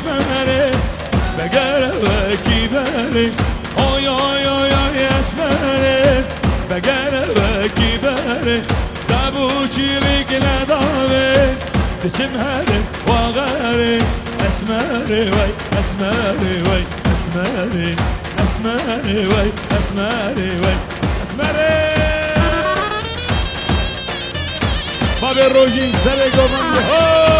اسمري بقلبك يبالي اوي اوي اوي اوي اسمري بقلبك يبالي دابوشي رجل ضابي تشمهري وغاري اسمري وي اسمري وي اسمري اسمري وي اسمري وي اسمري بابي الروجين سلقوا من هو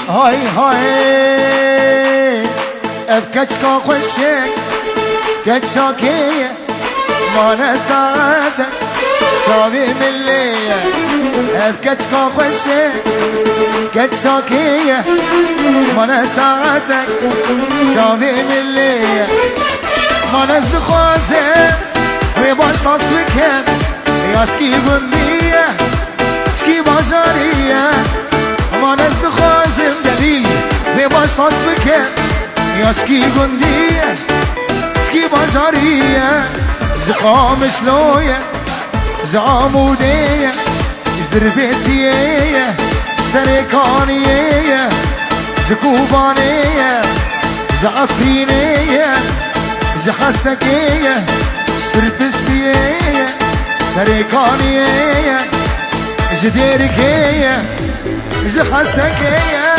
هاي هاي ابكتك خوشك كتشاكية ما نساتك صابي ملية ابكتك خوشك كتشاكية ما نساتك صابي ملية ما نزخوزك ويباش تصويكن ياشكي بمية شكي بجارية ما نزخوزم دليل ويباش تصويكن ياشكي بمية شكي بجارية زقام شلوية زعمودية زربيسية سريكانية زكوبانية زعفرينية زحسكية سربسبية سريكانية زديركية زحسكية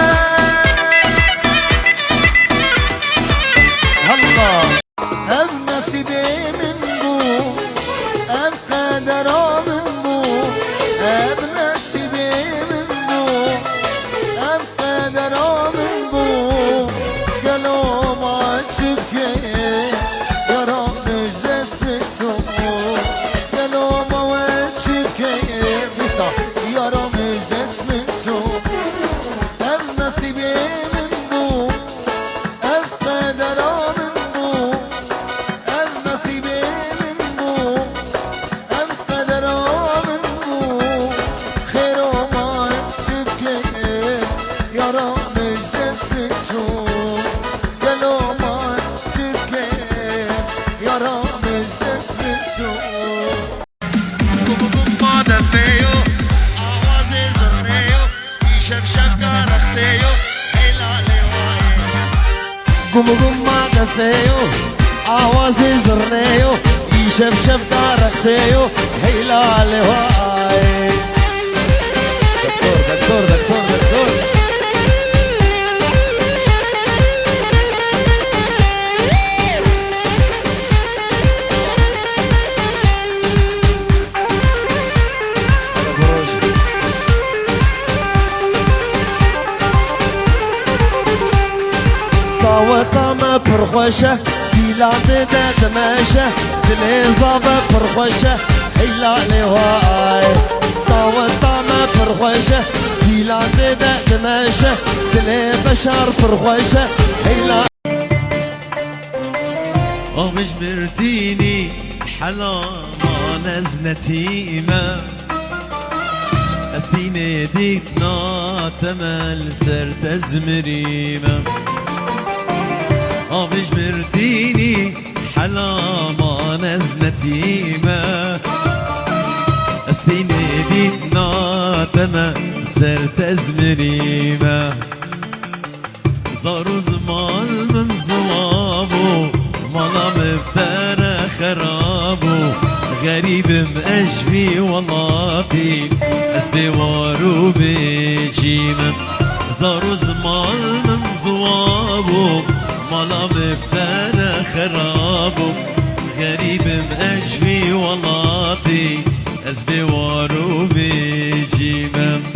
الله أب نصيبي من بو أب قدره من بو أب نصيبي من بو أب قدره من بو قالوا ما تشبكي يا رب مجد اسمك قالوا ما تشبكي يا رب مجد اسمك أب نصيبي من بو أب قدره من بو أب نصيبي من بو أب قدره من بو خير وما تشبكي يا رب مجد اسمك قالوا ما تشبكي يا رب مجد اسمك ما دفيو آوازي زرنيو يشفشف كارخسيو هيلا لواي قم ما دفيو آوازي زرنيو يشفشف كارخسيو هيلا لواي دكتور دكتور دكتور دكتور طاوطة برخوشة ديلات دمشة دليزابة برخوشة هيلا لواي طاوطة برخوشة ديلات دمشة دلي بشر برخوشة هيلا مش مرتيني حلا ما نزنتي ما استيني ديتنا تمل سرت ازمريما آبش مرتيني حلا ما نزنتي ما استيني ديتنا تمل سرت ازمريما زارو زمان من زوابو مالا مفترى خرابو غريب مأجفي والله أسبي وارو بجيم زارو زمان من زوابو مالا مفترى خرابو غريب مأجفي والله أسبي وارو بجيم